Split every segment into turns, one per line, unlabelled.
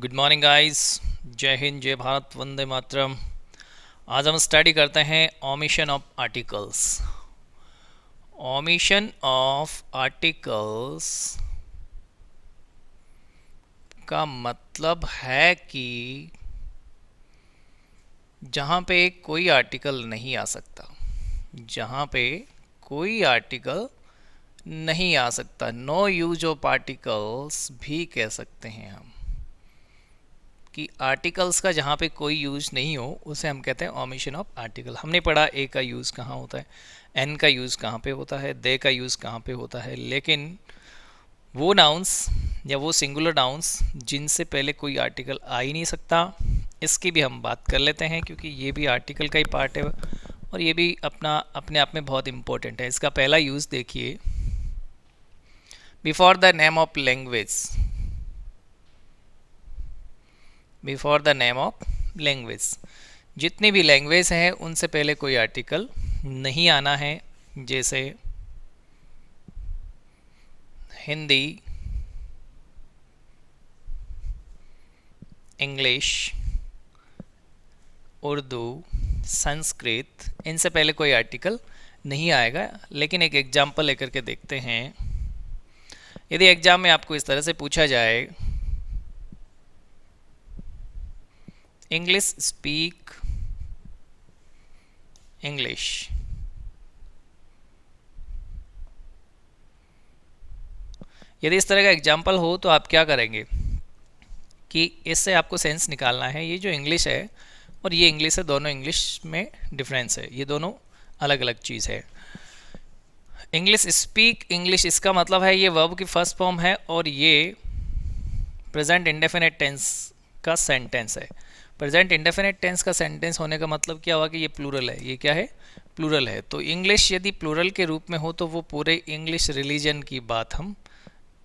Good morning guys. जय हिंद, जय भारत, वंदे मातरम। आज हम स्टडी करते हैं omission of articles. Omission of articles का मतलब है कि जहाँ पे कोई आर्टिकल नहीं आ सकता, जहाँ पे कोई आर्टिकल नहीं आ सकता, नो यूज ऑफ आर्टिकल्स भी कह सकते हैं हम, कि आर्टिकल्स का जहाँ पे कोई यूज़ नहीं हो उसे हम कहते हैं ओमिशन ऑफ आर्टिकल। हमने पढ़ा ए का यूज़ कहाँ होता है, एन का यूज़ कहाँ पे होता है, दे का यूज़ कहाँ पे होता है, लेकिन वो नाउन्स या वो सिंगुलर नाउन्स जिनसे पहले कोई आर्टिकल आ ही नहीं सकता, इसकी भी हम बात कर लेते हैं, क्योंकि ये भी आर्टिकल का ही पार्ट है और ये भी अपने आप में बहुत इंपॉर्टेंट है। इसका पहला यूज़ देखिए, before the name of language. Before the name of language, जितनी भी लैंग्वेज हैं उनसे पहले कोई आर्टिकल नहीं आना है। जैसे हिंदी, इंग्लिश, उर्दू, संस्कृत, इनसे पहले कोई आर्टिकल नहीं आएगा। लेकिन एक एग्जाम्पल लेकर के देखते हैं। यदि एग्जाम में आपको इस तरह से पूछा जाए, इंग्लिश स्पीक इंग्लिश, यदि इस तरह का एग्जाम्पल हो तो आप क्या करेंगे कि इससे आपको सेंस निकालना है। ये जो इंग्लिश है और ये इंग्लिश है, दोनों इंग्लिश में डिफरेंस है, ये दोनों अलग अलग चीज़ है। इंग्लिश स्पीक इंग्लिश, इसका मतलब है ये वर्ब की फर्स्ट फॉर्म है और ये प्रेजेंट इंडेफिनिट टेंस का सेंटेंस है। प्रेजेंट इंडेफिनिट टेंस का सेंटेंस होने का मतलब क्या हुआ कि ये प्लूरल है। ये क्या है? प्लूरल है। तो इंग्लिश यदि प्लूरल के रूप में हो तो वो पूरे इंग्लिश रिलीजन की बात हम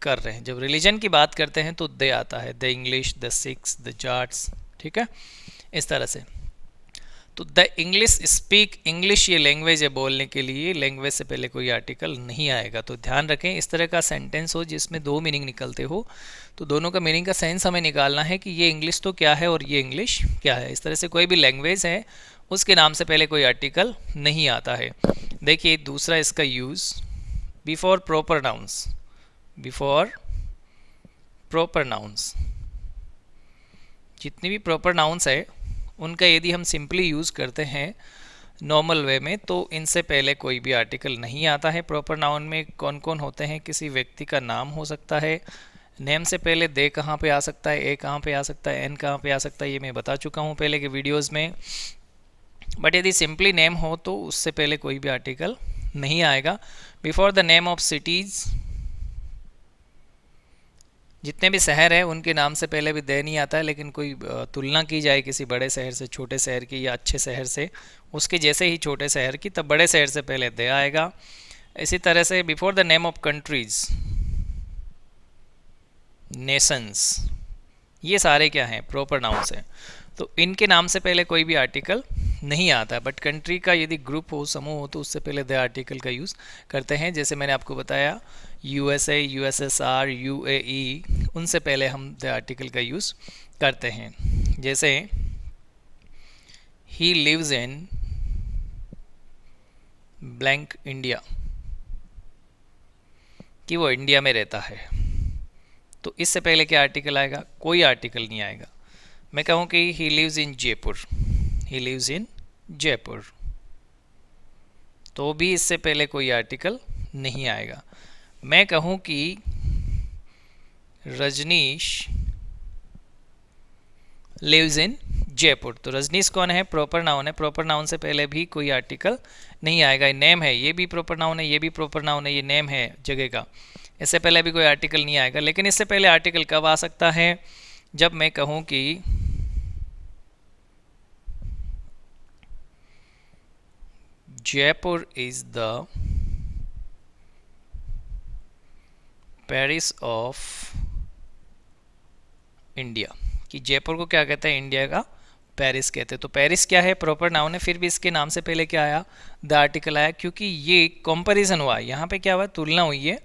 कर रहे हैं। जब रिलीजन की बात करते हैं तो दे आता है, the English, the six, the Jats, ठीक है, इस तरह से। तो द इंग्लिश स्पीक इंग्लिश, ये लैंग्वेज है बोलने के लिए, लैंग्वेज से पहले कोई आर्टिकल नहीं आएगा। तो ध्यान रखें, इस तरह का सेंटेंस हो जिसमें दो मीनिंग निकलते हो तो दोनों का मीनिंग का सेंस हमें निकालना है कि ये इंग्लिश तो क्या है और ये इंग्लिश क्या है। इस तरह से कोई भी लैंग्वेज है उसके नाम से पहले कोई आर्टिकल नहीं आता है। देखिए दूसरा इसका use, before proper nouns. Before proper nouns, जितनी भी प्रॉपर नाउन्स है उनका यदि हम सिंपली यूज़ करते हैं नॉर्मल वे में तो इनसे पहले कोई भी आर्टिकल नहीं आता है। प्रॉपर नाउन में कौन कौन होते हैं? किसी व्यक्ति का नाम हो सकता है, नेम से पहले दे कहाँ पे आ सकता है, ए कहाँ पे आ सकता है, एन कहाँ पे आ सकता है, ये मैं बता चुका हूँ पहले के वीडियोज़ में। बट यदि सिंपली नेम हो तो उससे पहले कोई भी आर्टिकल नहीं आएगा। Before the name of cities, जितने भी शहर हैं उनके नाम से पहले भी दे नहीं आता है, लेकिन कोई तुलना की जाए किसी बड़े शहर से, छोटे शहर की या अच्छे शहर से, उसके जैसे ही छोटे शहर की, तब बड़े शहर से पहले दे आएगा। इसी तरह से before the name of countries, Nations, ये सारे क्या हैं? प्रॉपर नाउन्स हैं। तो इनके नाम से पहले कोई भी आर्टिकल नहीं आता है। बट कंट्री का यदि ग्रुप हो, समूह हो, तो उससे पहले द आर्टिकल का यूज़ करते हैं। जैसे मैंने आपको बताया यूएसए, यूएसएसआर, यूएई, उनसे पहले हम द आर्टिकल का यूज़ करते हैं। जैसे he lives in blank India, कि वो इंडिया में रहता है, तो इससे पहले क्या आर्टिकल आएगा? कोई आर्टिकल नहीं आएगा। मैं कहूँ कि he lives in Jaipur, he lives in Jaipur, तो भी इससे पहले कोई आर्टिकल नहीं आएगा। मैं कहूँ कि रजनीश लिव्स इन जयपुर, तो रजनीश कौन है? प्रॉपर नाउन है। प्रॉपर नाउन से पहले भी कोई आर्टिकल नहीं आएगा। नेम है, ये भी प्रॉपर नाउन है, ये भी प्रॉपर नाउन है, ये नेम है जगह का, इससे पहले भी कोई आर्टिकल नहीं आएगा। लेकिन इससे पहले आर्टिकल कब आ सकता है? जब मैं कहूँ कि Jaipur is the Paris of India, कि जयपुर को क्या कहते हैं? इंडिया का पेरिस कहते हैं। तो पेरिस क्या है? प्रॉपर नाउन है, फिर भी इसके नाम से पहले क्या आया? द आर्टिकल आया, क्योंकि ये कंपैरिजन हुआ। यहाँ पे क्या हुआ? तुलना हुई है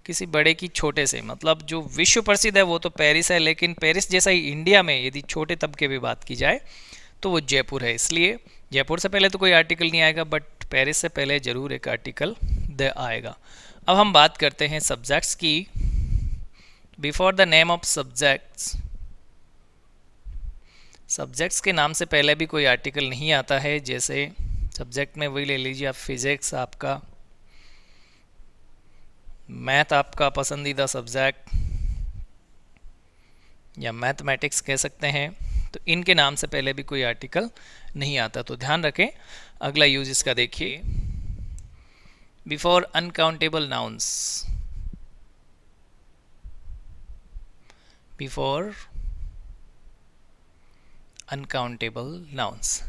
किसी बड़े की छोटे से, मतलब जो विश्व प्रसिद्ध है वो तो पेरिस है, लेकिन पेरिस जैसा ही इंडिया में यदि छोटे तबके की बात की जाए तो वो जयपुर है। इसलिए जयपुर से पहले तो कोई आर्टिकल नहीं आएगा, बट पेरिस से पहले ज़रूर एक आर्टिकल द आएगा। अब हम बात करते हैं सब्जेक्ट्स की। Before the name of subjects, subjects के नाम से पहले भी कोई आर्टिकल नहीं आता है। जैसे सब्जेक्ट में वही ले लीजिए आप, फिजिक्स आपका, मैथ आपका पसंदीदा सब्जेक्ट, या मैथमेटिक्स कह सकते हैं, तो इनके नाम से पहले भी कोई आर्टिकल नहीं आता। तो ध्यान रखें। अगला यूज इसका देखिए, before uncountable nouns, before uncountable nouns.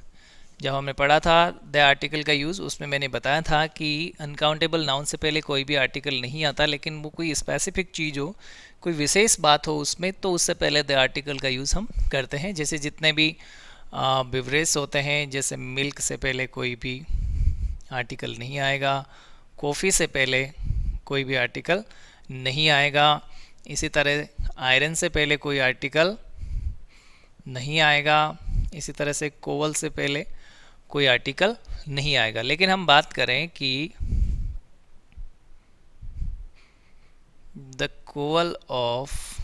जब हमने पढ़ा था द आर्टिकल का यूज़, उसमें मैंने बताया था कि अनकाउंटेबल नाउन से पहले कोई भी आर्टिकल नहीं आता, लेकिन वो कोई स्पेसिफिक चीज़ हो, कोई विशेष बात हो उसमें, तो उससे पहले द आर्टिकल का यूज़ हम करते हैं। जैसे जितने भी बिवरेज होते हैं, जैसे मिल्क से पहले कोई भी आर्टिकल नहीं आएगा, कॉफ़ी से पहले कोई भी आर्टिकल नहीं आएगा, इसी तरह आयरन से पहले कोई आर्टिकल नहीं आएगा, इसी तरह से कोवल से पहले कोई आर्टिकल नहीं आएगा। लेकिन हम बात करें कि the coal of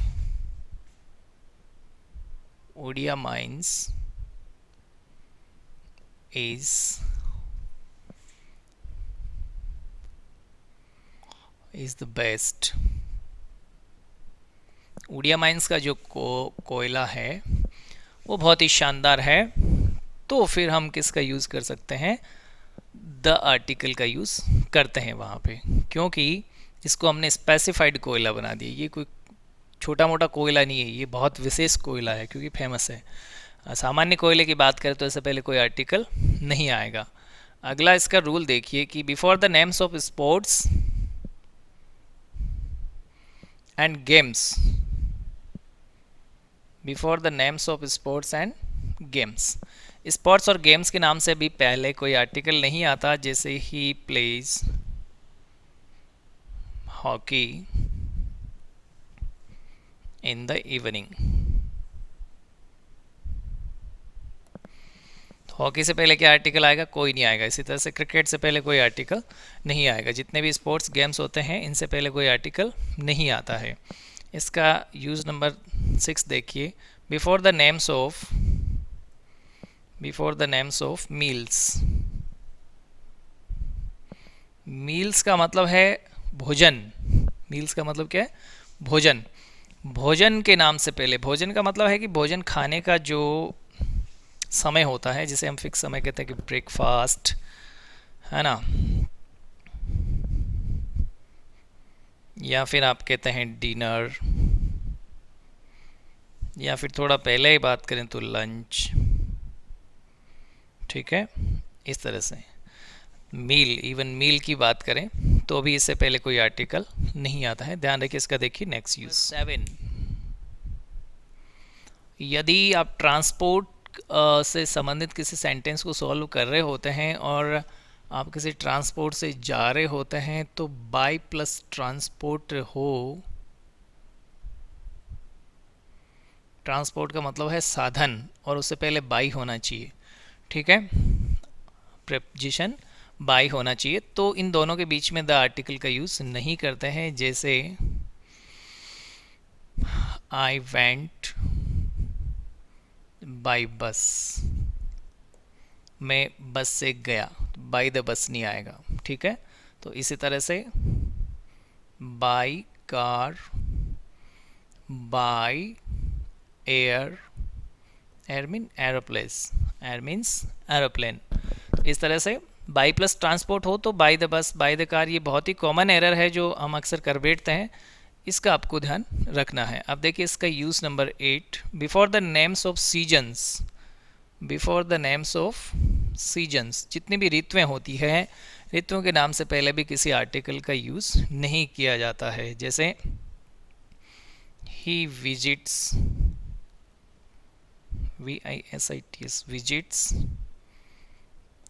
Odia mines is the best. Odia mines का जो कोयला है वो बहुत ही शानदार है। तो फिर हम किसका यूज़ कर सकते हैं, द आर्टिकल का यूज़ करते हैं वहाँ पे, क्योंकि इसको हमने स्पेसिफाइड कोयला बना दिया। ये कोई छोटा मोटा कोयला नहीं है, ये बहुत विशेष कोयला है क्योंकि फेमस है। सामान्य कोयले की बात करें तो इससे पहले कोई आर्टिकल नहीं आएगा। अगला इसका रूल देखिए कि before the names of sports and games, before the names of sports and games, sports और गेम्स के नाम से भी पहले कोई आर्टिकल नहीं आता। जैसे he plays hockey in the evening, hockey से पहले क्या आर्टिकल आएगा, कोई नहीं आएगा। इसी तरह से क्रिकेट से पहले कोई आर्टिकल नहीं आएगा। जितने भी स्पोर्ट्स गेम्स होते हैं इनसे पहले कोई आर्टिकल नहीं आता है। इसका यूज़ नंबर 6 देखिए, before the names of, before the names of meals. Meals का मतलब है भोजन। मील्स का मतलब क्या है, भोजन। भोजन के नाम से पहले, भोजन का मतलब है कि भोजन खाने का जो समय होता है, जिसे हम फिक्स समय कहते हैं कि ब्रेकफास्ट, है ना, या फिर आप कहते हैं डिनर, या फिर थोड़ा पहले ही बात करें तो लंच। ठीक है, इस तरह से मील, इवन मील की बात करें तो भी इससे पहले कोई आर्टिकल नहीं आता है। ध्यान रखिए। इसका देखिए नेक्स्ट यूज 7, यदि आप ट्रांसपोर्ट से संबंधित किसी सेंटेंस को सॉल्व कर रहे होते हैं और आप किसी ट्रांसपोर्ट से जा रहे होते हैं, तो बाय प्लस ट्रांसपोर्ट हो, ट्रांसपोर्ट का मतलब है साधन, और उससे पहले बाई होना चाहिए। ठीक है, प्रेपोजिशन बाई होना चाहिए। तो इन दोनों के बीच में द आर्टिकल का यूज़ नहीं करते हैं। जैसे आई वेंट बाई बस, मैं बस से गया, बाई द बस नहीं आएगा। ठीक है, तो इसी तरह से by car, by air, air mean aeroplanes, air means aeroplane. इस तरह से बाई प्लस ट्रांसपोर्ट हो तो by the bus, by the car, ये बहुत ही कॉमन एरर है जो हम अक्सर कर बैठते हैं। इसका आपको ध्यान रखना है। अब देखिए इसका use number 8, before the names of seasons, before the names of seasons, जितनी भी ऋतुएं होती हैं, ऋतुओं के नाम से पहले भी किसी आर्टिकल का यूज़ नहीं किया जाता है। जैसे ही visits, VISITS, visits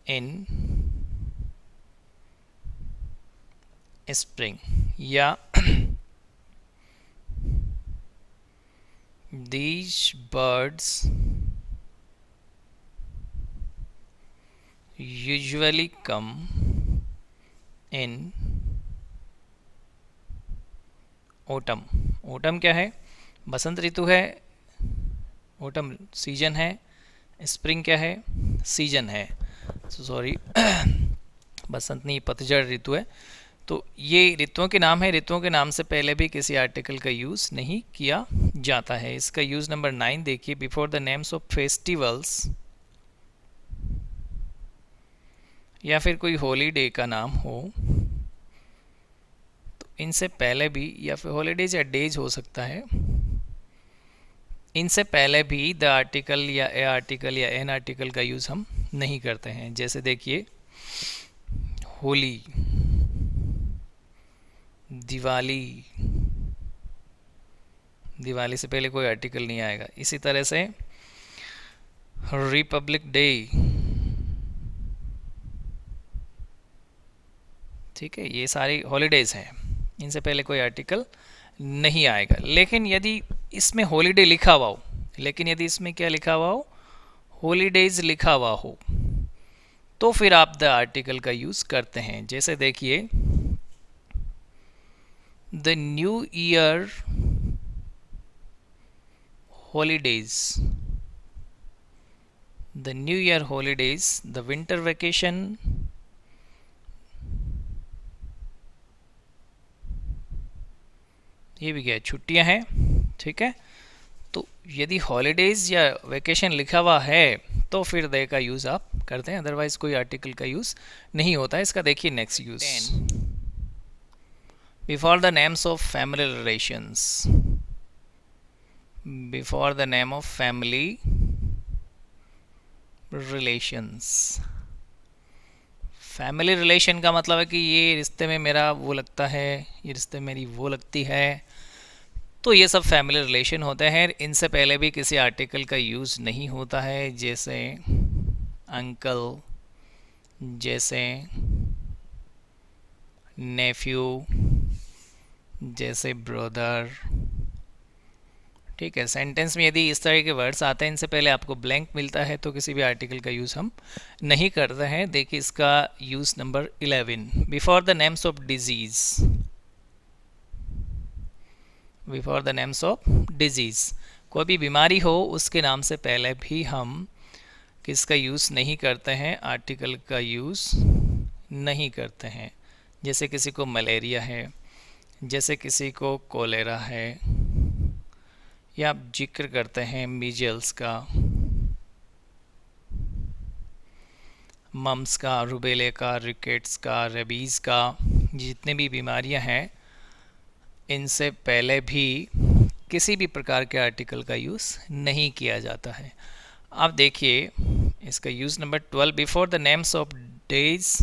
in spring, या these birds usually come in autumn. autumn क्या है? बसंत ऋतु है, autumn सीजन है, स्प्रिंग क्या है? सीजन है, सॉरी बसंत नहीं, पतझड़ ऋतु है। तो ये ऋतुओं के नाम है, ऋतुओं के नाम से पहले भी किसी आर्टिकल का यूज़ नहीं किया जाता है। इसका यूज़ नंबर 9 देखिए, before the names of festivals, या फिर कोई हॉलीडे का नाम हो तो इनसे पहले भी, या फिर हॉलीडेज या डेज हो सकता है, इनसे पहले भी द आर्टिकल या ए आर्टिकल या एन आर्टिकल का यूज़ हम नहीं करते हैं। जैसे देखिए होली, दिवाली, दिवाली से पहले कोई आर्टिकल नहीं आएगा। इसी तरह से रिपब्लिक डे, ठीक है, ये सारी हॉलीडेज़ हैं, इनसे पहले कोई आर्टिकल नहीं आएगा। लेकिन यदि इसमें हॉलीडे लिखा हुआ हो, लेकिन यदि इसमें क्या लिखा हुआ हो? हॉलीडेज़ लिखा हुआ हो, तो फिर आप द आर्टिकल का यूज़ करते हैं। जैसे देखिए the new year holidays, the new year holidays, the winter vacation, ये भी क्या है? छुट्टियां हैं, ठीक है। तो यदि हॉलीडेज या वेकेशन लिखा हुआ है तो फिर दे का यूज़ आप करते हैं, अदरवाइज कोई आर्टिकल का यूज़ नहीं होता है। इसका देखिए next use, before the names of family relations, before the name of family relations. Family relation का मतलब है कि ये रिश्ते में मेरा वो लगता है, ये रिश्ते में मेरी वो लगती है, तो ये सब फैमिली रिलेशन होते हैं। इनसे पहले भी किसी आर्टिकल का यूज़ नहीं होता है, जैसे अंकल, जैसे नेफ्यू, जैसे ब्रदर, ठीक है। सेंटेंस में यदि इस तरह के वर्ड्स आते हैं, इनसे पहले आपको ब्लैंक मिलता है, तो किसी भी आर्टिकल का यूज़ हम नहीं करते हैं। देखिए इसका use number 11, before the names of disease, before the names of disease, कोई भी बीमारी हो उसके नाम से पहले भी हम किसका यूज़ नहीं करते हैं? आर्टिकल का यूज़ नहीं करते हैं। जैसे किसी को मलेरिया है, जैसे किसी को कोलेरा है, या आप जिक्र करते हैं मीजल्स का, मम्स का, रुबेले का, रिकेट्स का, रेबीज़ का, जितने भी बीमारियां हैं, इनसे पहले भी किसी भी प्रकार के आर्टिकल का यूज़ नहीं किया जाता है। आप देखिए इसका use number 12, before the names of days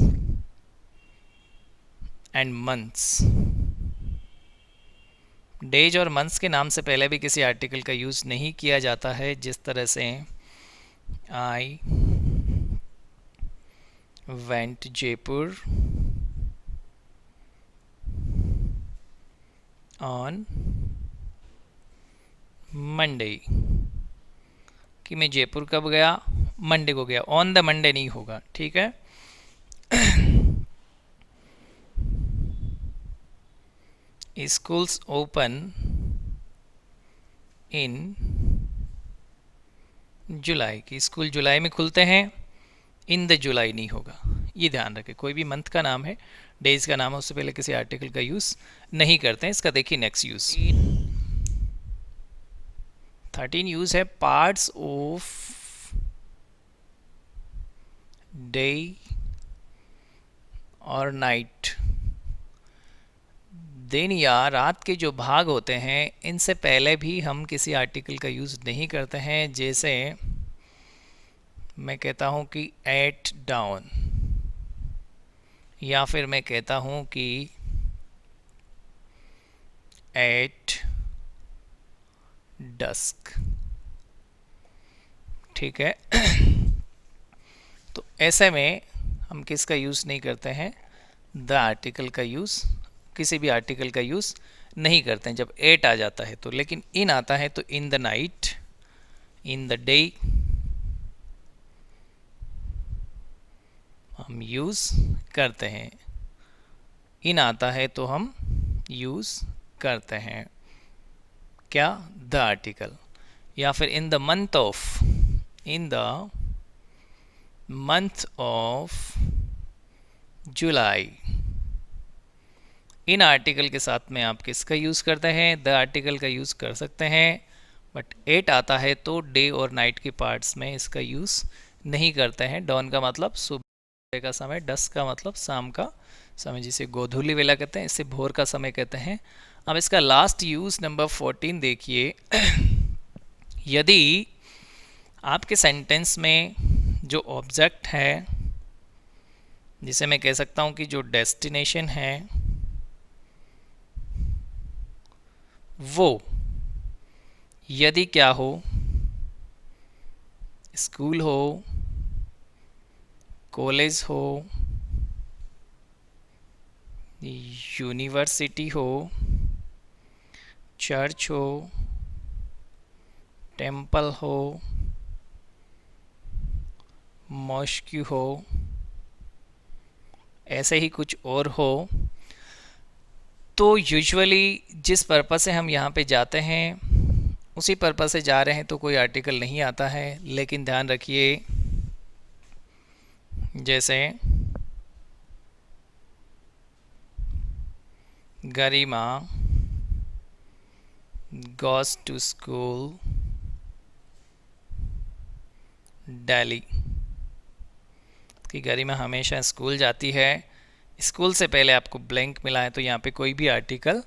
and months. Days और मंथ्स के नाम से पहले भी किसी आर्टिकल का यूज़ नहीं किया जाता है। जिस तरह से I went Jaipur on Monday, कि मैं जयपुर कब गया? मंडे को गया, ऑन द मंडे नहीं होगा, ठीक है। स्कूल्स ओपन इन जुलाई, की स्कूल जुलाई में खुलते हैं, इन द जुलाई नहीं होगा, ये ध्यान रखें। कोई भी मंथ का नाम है, डेज का नाम है, उससे पहले किसी आर्टिकल का यूज़ नहीं करते हैं। इसका देखिए नेक्स्ट यूज़, 13 यूज़ है पार्ट्स ऑफ डे और नाइट। दिन या रात के जो भाग होते हैं, इनसे पहले भी हम किसी आर्टिकल का यूज़ नहीं करते हैं। जैसे मैं कहता हूँ कि एट डाउन, या फिर मैं कहता हूँ कि एट डस्क, ठीक है। तो ऐसे में हम किसका यूज़ नहीं करते हैं? द आर्टिकल का यूज़ किसी भी आर्टिकल का यूज़ नहीं करते हैं जब एट आ जाता है तो। लेकिन इन आता है तो in the night, in the day हम यूज़ करते हैं। इन आता है तो हम यूज़ करते हैं क्या, द आर्टिकल। या फिर in the month of, in the month of July, in article के साथ में आप किसका यूज़ करते हैं, द आर्टिकल का यूज़ कर सकते हैं। बट एट आता है तो डे और नाइट के पार्ट्स में इसका यूज़ नहीं करते हैं। डॉन का मतलब सुबह का समय, डस्क का मतलब शाम का समय, जिसे गोधूली वेला कहते हैं, इसे भोर का समय कहते हैं। अब इसका लास्ट यूज़ नंबर 14 देखिए। यदि आपके सेंटेंस में जो ऑब्जेक्ट है, जिसे मैं कह सकता हूँ कि जो डेस्टिनेशन है, वो यदि क्या हो, स्कूल हो, कॉलेज हो, यूनिवर्सिटी हो, चर्च हो, टेम्पल हो, मॉस्क हो, ऐसे ही कुछ और हो, तो यूजुअली जिस पर्पस से हम यहाँ पे जाते हैं उसी पर्पस से जा रहे हैं तो कोई आर्टिकल नहीं आता है। लेकिन ध्यान रखिए, जैसे गरिमा goes to school दिल्ली, कि गरिमा हमेशा स्कूल जाती है। स्कूल से पहले आपको ब्लैंक मिला है तो यहाँ पे कोई भी आर्टिकल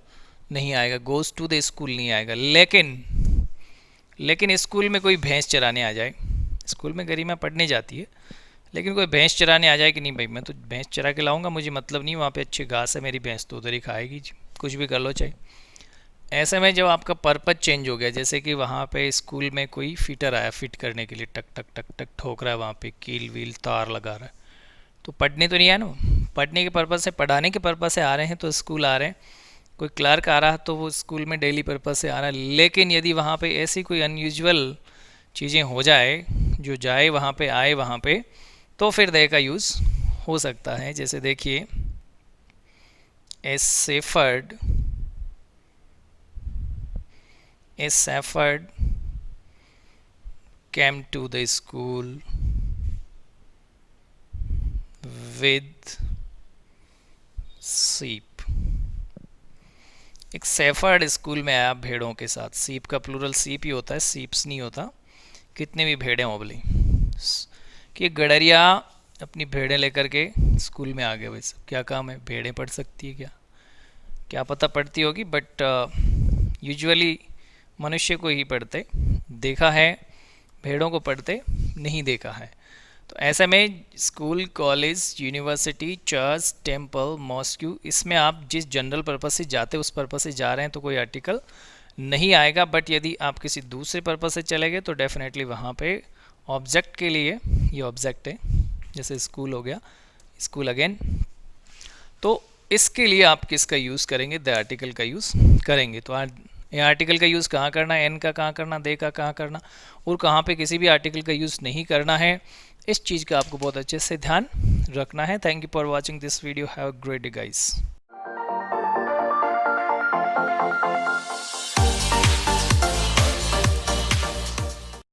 नहीं आएगा, गोज़ टू द स्कूल नहीं आएगा। लेकिन स्कूल में कोई भैंस चराने आ जाए, स्कूल में गरिमा पढ़ने जाती है, लेकिन कोई भैंस चराने आ जाए कि नहीं भाई मैं तो भैंस चरा के लाऊंगा, मुझे मतलब नहीं, वहाँ पे अच्छी घास है, मेरी भैंस तो उधर ही खाएगी, कुछ भी कर लो चाहे। ऐसे में जब आपका पर्पज चेंज हो गया, जैसे कि वहाँ पे स्कूल में कोई फिटर आया फिट करने के लिए, टक टक टक टक ठोक रहा है वहाँ पे, कील वील तार लगा रहा है, तो पढ़ने तो नहीं आया ना, पढ़ने के पर्पज़ से, पढ़ाने के पर्पज़ से आ रहे हैं तो स्कूल आ रहे हैं। कोई क्लर्क आ रहा है तो वो स्कूल में डेली पर्पज़ से आ रहा है। लेकिन यदि वहाँ पे ऐसी कोई अनयूजुअल चीज़ें हो जाए, जो जाए वहाँ पे आए वहाँ पे, तो फिर दे का यूज़ हो सकता है। जैसे देखिए, a shepherd, a shepherd came to the school with sheep। एक सेफर्ड स्कूल में आया भेड़ों के साथ, सीप का प्लूरल सीप ही होता है, सीप्स नहीं होता। कितने भी भेड़ें हो बोली, कि गडरिया अपनी भेड़ें लेकर के स्कूल में आ गए। वैसे क्या काम है, भेड़ें पढ़ सकती है क्या, क्या पता पढ़ती होगी, बट यूजुअली मनुष्य को ही पढ़ते देखा है, भेड़ों को पढ़ते नहीं देखा है। तो ऐसे में school, college, university, church, temple, mosque, इसमें आप जिस जनरल पर्पस से जाते उस पर्पस से जा रहे हैं तो कोई आर्टिकल नहीं आएगा। बट यदि आप किसी दूसरे पर्पस से चले गए तो डेफिनेटली वहाँ पे ऑब्जेक्ट के लिए, ये ऑब्जेक्ट है, जैसे स्कूल हो गया, स्कूल अगेन, तो इसके लिए आप किसका यूज़ करेंगे, द आर्टिकल का यूज़ करेंगे। तो ये आर्टिकल का यूज़ कहाँ करना है, एन का कहाँ करना, दे का कहाँ करना, और कहाँ पे किसी भी आर्टिकल का यूज़ नहीं करना है, इस चीज़ का आपको बहुत अच्छे से ध्यान रखना है। Thank you for watching this video, have a great day guys.